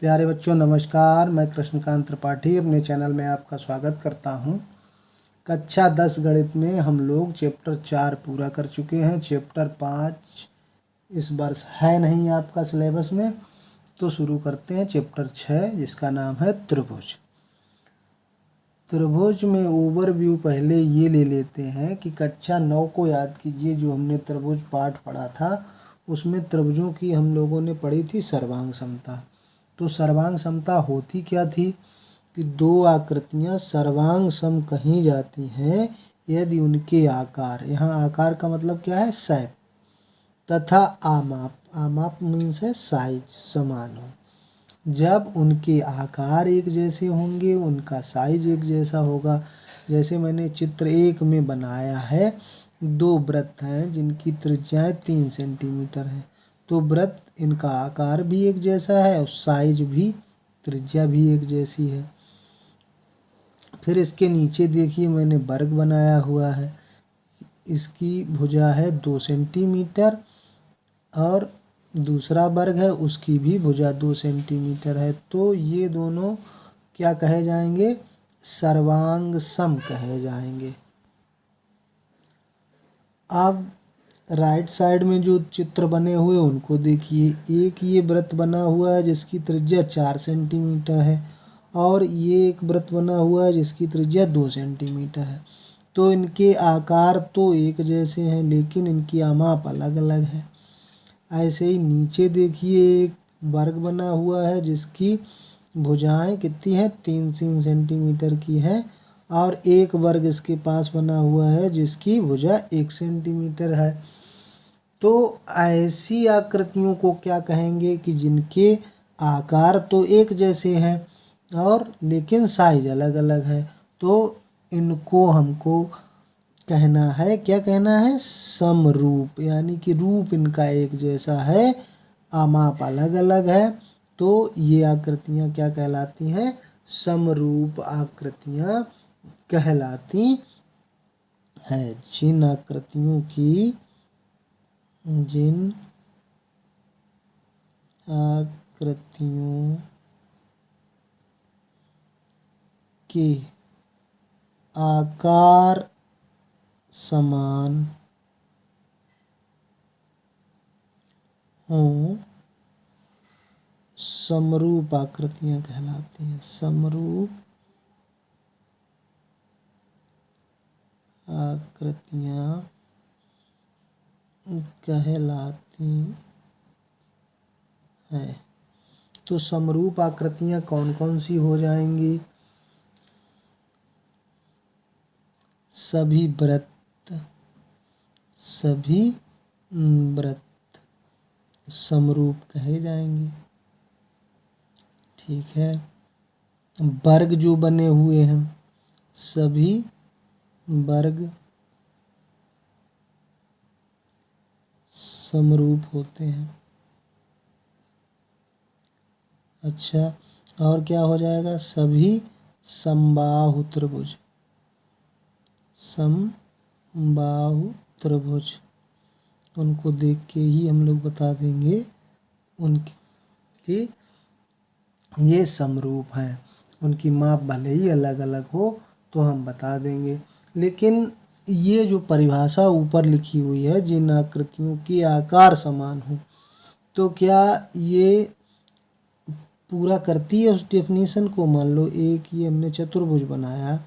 प्यारे बच्चों नमस्कार। मैं कृष्णकांत त्रिपाठी अपने चैनल में आपका स्वागत करता हूं। कक्षा 10 गणित में हम लोग चैप्टर 4 पूरा कर चुके हैं। चैप्टर 5 इस वर्ष है नहीं आपका सिलेबस में, तो शुरू करते हैं चैप्टर 6 जिसका नाम है त्रिभुज। त्रिभुज में ओवरव्यू पहले ये ले लेते हैं कि कक्षा 9 को याद कीजिए, जो हमने त्रिभुज पाठ पढ़ा था उसमें त्रिभुजों की हम लोगों ने पढ़ी थी सर्वांग समता। तो सर्वांग समता होती क्या थी कि दो आकृतियां सर्वांग सम कही जाती हैं यदि उनके आकार, यहाँ आकार का मतलब क्या है, शेप, तथा आमाप, आमाप मीन्स है साइज, समान हो। जब उनके आकार एक जैसे होंगे उनका साइज एक जैसा होगा। जैसे मैंने चित्र 1 में बनाया है, दो वृत्त हैं जिनकी त्रिज्याएं 3 सेंटीमीटर है। तो वृत्त, इनका आकार भी एक जैसा है और साइज भी, त्रिज्या भी एक जैसी है। फिर इसके नीचे देखिए मैंने वर्ग बनाया हुआ है, इसकी भुजा है 2 सेंटीमीटर और दूसरा वर्ग है उसकी भी भुजा 2 सेंटीमीटर है। तो ये दोनों क्या कहे जाएंगे, सर्वांग सम कहे जाएंगे। अब राइट साइड में जो चित्र बने हुए उनको देखिए। एक ये वृत्त बना हुआ है जिसकी त्रिज्या 4 सेंटीमीटर है और ये एक वृत्त बना हुआ है जिसकी त्रिज्या 2 सेंटीमीटर है। तो इनके आकार तो एक जैसे हैं लेकिन इनकी आमाप अलग अलग है। ऐसे ही नीचे देखिए एक वर्ग बना हुआ है जिसकी भुजाएं कितनी हैं, 3 सेंटीमीटर की हैं और एक वर्ग इसके पास बना हुआ है जिसकी भुजा 1 सेंटीमीटर है। तो ऐसी आकृतियों को क्या कहेंगे कि जिनके आकार तो एक जैसे हैं और लेकिन साइज अलग अलग है। तो इनको हमको कहना है, क्या कहना है, समरूप, यानी कि रूप इनका एक जैसा है, आमाप अलग अलग है। तो ये आकृतियाँ क्या कहलाती हैं, समरूप आकृतियाँ कहलाती हैं। जिन आकृतियों के आकार समान हों समरूप आकृतियां कहलाती हैं। समरूप आकृतियां कहलाती हैं। तो समरूप आकृतियां कौन कौन सी हो जाएंगी, सभी वृत्त समरूप कहे जाएंगे। ठीक है। वर्ग जो बने हुए हैं सभी वर्ग समरूप होते हैं। अच्छा, और क्या हो जाएगा, सभी समबाहु त्रिभुज, समबाहु त्रिभुज, उनको देख के ही हम लोग बता देंगे उनकी ये समरूप हैं। उनकी माप भले ही अलग अलग हो तो हम बता देंगे। लेकिन ये जो परिभाषा ऊपर लिखी हुई है, जिन आकृतियों के आकार समान हो, तो क्या ये पूरा करती है उस डेफिनेशन को। मान लो एक ये हमने चतुर्भुज बनाया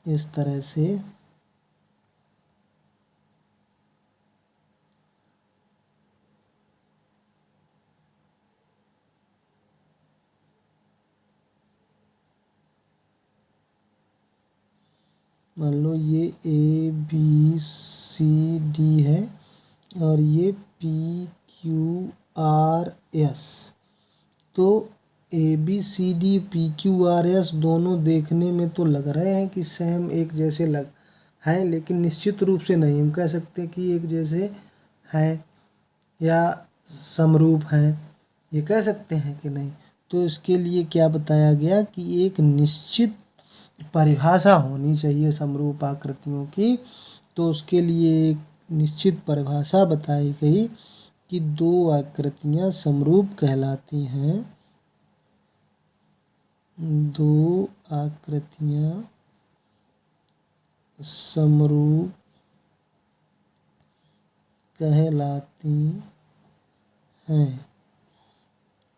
इस तरह से, मान लो ये ABCD है और ये PQRS। तो ABCD PQRS दोनों देखने में तो लग रहे हैं कि सेम एक जैसे लग हैं, लेकिन निश्चित रूप से नहीं हम कह सकते कि एक जैसे हैं या समरूप हैं, ये कह सकते हैं कि नहीं। तो इसके लिए क्या बताया गया कि एक निश्चित परिभाषा होनी चाहिए समरूप आकृतियों की। तो उसके लिए एक निश्चित परिभाषा बताई गई कि दो आकृतियां समरूप कहलाती हैं दो आकृतियां समरूप कहलाती हैं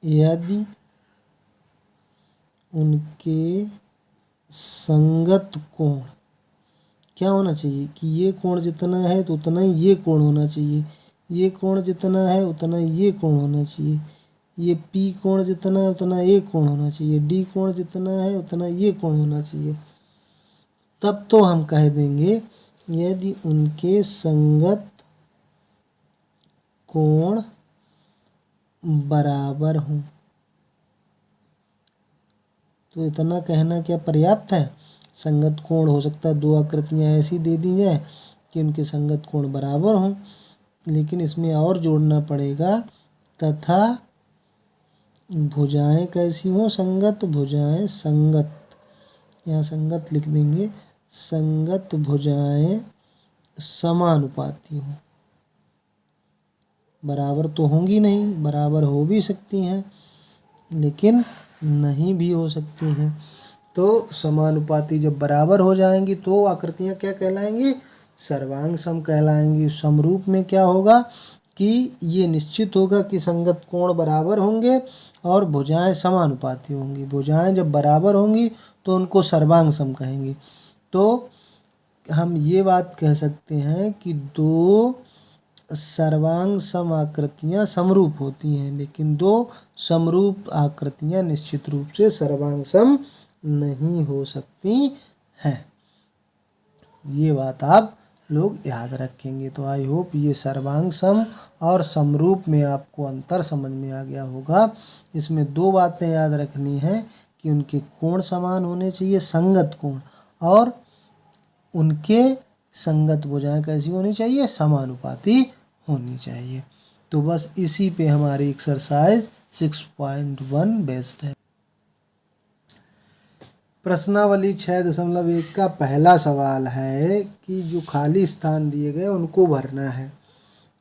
यदि उनके संगत कोण क्या होना चाहिए कि ये कोण जितना है तो उतना ही ये कोण होना चाहिए, ये कोण जितना है उतना ये कोण होना चाहिए, ये पी कोण जितना है उतना ए कोण होना चाहिए, डी कोण जितना है उतना ये कोण होना चाहिए। तब तो हम कह देंगे यदि उनके संगत कोण बराबर हों। तो इतना कहना क्या पर्याप्त है? संगत कोण हो सकता है दो आकृतियां ऐसी दे दी जाए कि उनके संगत कोण बराबर हों, लेकिन इसमें और जोड़ना पड़ेगा तथा भुजाएं कैसी हों? संगत भुजाएं, संगत यहाँ संगत लिख देंगे, संगत भुजाएं समानुपाती हों। बराबर तो होंगी नहीं, बराबर हो भी सकती हैं लेकिन नहीं भी हो सकती हैं। तो समानुपाती जब बराबर हो जाएंगी तो आकृतियां क्या कहलाएंगी? सर्वांग सम कहलाएंगी। समरूप में क्या होगा कि ये निश्चित होगा कि संगत कोण बराबर होंगे और भुजाएं समानुपाती होंगी। भुजाएं जब बराबर होंगी तो उनको सर्वांग सम कहेंगे। तो हम ये बात कह सकते हैं कि दो सर्वांग सम आकृतियां समरूप होती हैं, लेकिन दो समरूप आकृतियां निश्चित रूप से सर्वांग सम नहीं हो सकती हैं। ये बात आप लोग याद रखेंगे। तो आई होप ये सर्वांग सम और समरूप में आपको अंतर समझ में आ गया होगा। इसमें दो बातें याद रखनी है कि उनके कोण समान होने चाहिए, संगत कोण, और उनके संगत भुजाएं कैसी होनी चाहिए? समानुपाती होनी चाहिए। तो बस इसी पे हमारी एक्सरसाइज 6.1 बेस्ड है। प्रश्नावली 6.1 का पहला सवाल है कि जो खाली स्थान दिए गए उनको भरना है।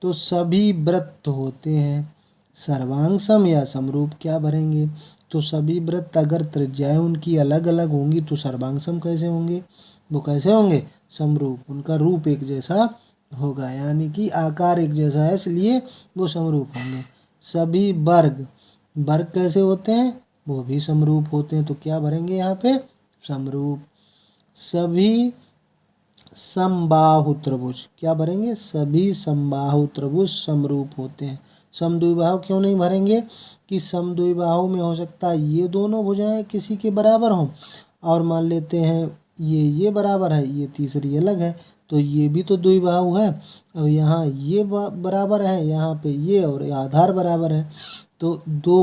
तो सभी वृत्त होते हैं सर्वांग सम या समरूप, क्या भरेंगे? तो सभी वृत्त अगर त्रिज्याएं उनकी अलग अलग होंगी तो सर्वांग सम कैसे होंगे? वो कैसे होंगे? समरूप। उनका रूप एक जैसा होगा, यानी कि आकार एक जैसा है, इसलिए वो समरूप होंगे। सभी वर्ग, वर्ग कैसे होते हैं? वो भी समरूप होते हैं। तो क्या भरेंगे यहाँ पे? समरूप। सभी समबाहु त्रिभुज, क्या भरेंगे? सभी समबाहु त्रिभुज समरूप होते हैं। समद्विबाहु क्यों नहीं भरेंगे? कि समद्विबाहु में हो सकता है ये दोनों भुजाएं किसी के बराबर हों, और मान लेते हैं ये बराबर है, ये तीसरी अलग है, तो ये भी तो द्विबाहु है। अब यहाँ ये बराबर है, यहाँ पे ये और आधार बराबर है, तो दो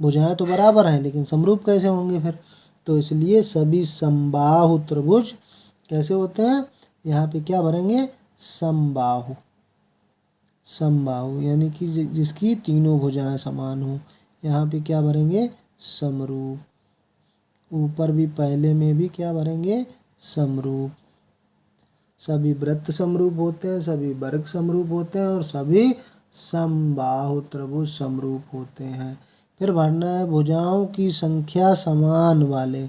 भुजाएं तो बराबर हैं लेकिन समरूप कैसे होंगे फिर? तो इसलिए सभी समबाहु त्रिभुज कैसे होते हैं? यहाँ पे क्या भरेंगे? समबाहु। समबाहु यानी कि जिसकी तीनों भुजाएं समान हो। यहाँ पे क्या भरेंगे? समरूप। ऊपर भी पहले में भी क्या भरेंगे? समरूप। सभी वृत्त समरूप होते हैं, सभी वर्ग समरूप होते हैं और सभी समबाहु त्रिभुज समरूप होते हैं। फिर भरना है भुजाओं की संख्या समान वाले।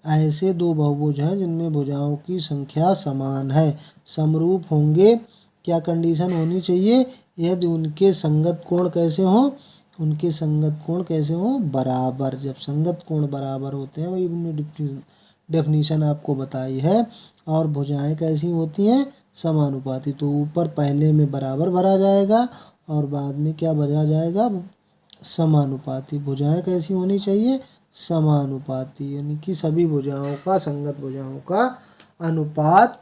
ऐसे दो बहुभुज हैं जिनमें भुजाओं की संख्या समान है, समरूप होंगे। क्या कंडीशन होनी चाहिए? यदि उनके संगत कोण कैसे हों? उनके संगत कोण कैसे हों? बराबर। जब संगत कोण बराबर होते हैं, वही हमने डेफिनीशन आपको बताई है। और भुजाएं कैसी होती हैं? समानुपाती। तो ऊपर पहले में बराबर भरा जाएगा और बाद में क्या भरा जाएगा? समानुपाती। भुजाएं कैसी होनी चाहिए? समानुपाती, यानी कि सभी भुजाओं का, संगत भुजाओं का अनुपात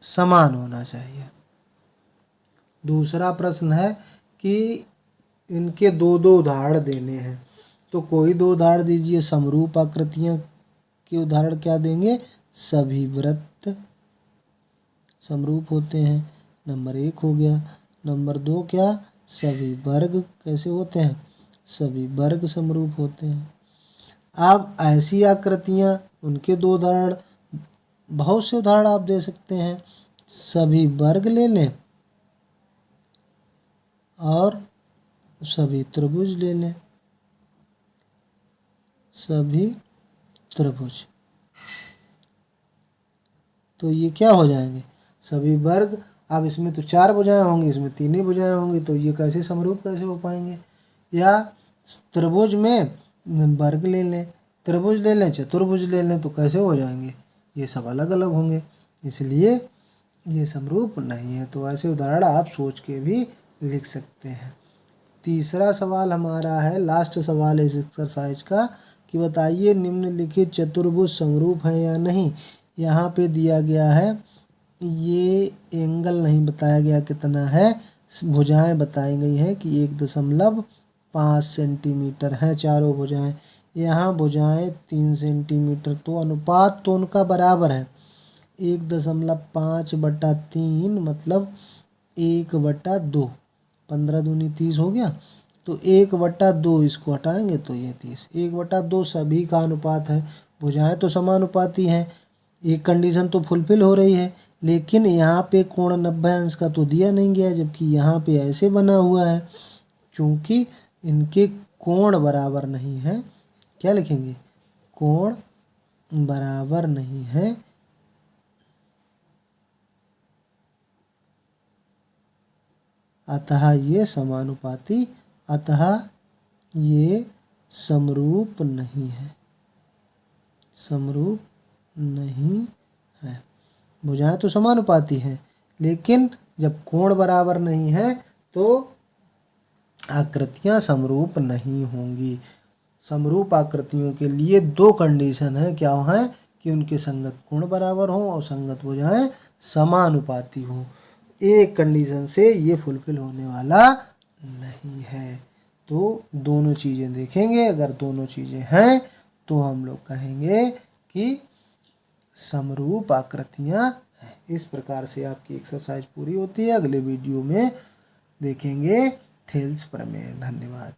समान होना चाहिए। दूसरा प्रश्न है कि इनके दो दो उदाहरण देने हैं। तो कोई दो उदाहरण दीजिए। समरूप आकृतियां के उदाहरण क्या देंगे? सभी वृत्त समरूप होते हैं, नंबर 1 हो गया। नंबर 2 क्या? सभी वर्ग कैसे होते हैं? सभी वर्ग समरूप होते हैं। अब ऐसी आकृतियां, उनके दो उदाहरण, बहुत से उदाहरण आप दे सकते हैं। सभी वर्ग ले लें और सभी त्रिभुज ले लें। सभी त्रिभुज। तो ये क्या हो जाएंगे, सभी वर्ग। अब इसमें तो 4 भुजाएं होंगी, इसमें 3 ही भुजाएं होंगी, तो ये कैसे समरूप कैसे हो पाएंगे। या त्रिभुज में वर्ग ले लें, त्रिभुज ले लें, चतुर्भुज ले लें, तो कैसे हो जाएंगे, ये सब अलग अलग होंगे, इसलिए ये समरूप नहीं है। तो ऐसे उदाहरण आप सोच के भी लिख सकते हैं। तीसरा सवाल हमारा है, लास्ट सवाल है इस एक्सरसाइज का, कि बताइए निम्नलिखित चतुर्भुज समरूप है या नहीं। यहाँ पे दिया गया है, ये एंगल नहीं बताया गया कितना है, भुजाएं बताई गई हैं कि 1.5 सेंटीमीटर हैं चारों भुजाएं। यहाँ भुजाएं 3 सेंटीमीटर, तो अनुपात तो उनका बराबर है, 1.5/3 मतलब 1/2, 15 दूनी 30 हो गया, तो 1/2 इसको हटाएंगे तो ये 30, 1/2 सभी का अनुपात है। भुजाएं तो समानुपाती हैं, एक कंडीशन तो फुलफिल हो रही है, लेकिन यहाँ पे कोण 90 अंश का तो दिया नहीं गया, जबकि यहाँ पे ऐसे बना हुआ है, क्योंकि इनके कोण बराबर नहीं है। क्या लिखेंगे, कोण बराबर नहीं है, अतः ये समानुपाती, अतः ये समरूप नहीं है, समरूप नहीं है। भुजाएं तो समानुपाती हैं, लेकिन जब कोण बराबर नहीं है तो आकृतियां समरूप नहीं होंगी। समरूप आकृतियों के लिए 2 कंडीशन है, क्या है कि उनके संगत कोण बराबर हों और संगत भुजाएं समानुपाती हों। एक कंडीशन से ये फुलफिल होने वाला नहीं है। तो दोनों चीज़ें देखेंगे, अगर दोनों चीज़ें हैं तो हम लोग कहेंगे कि समरूप आकृतियां हैं। इस प्रकार से आपकी एक्सरसाइज पूरी होती है। अगले वीडियो में देखेंगे थेल्स प्रमेय। धन्यवाद।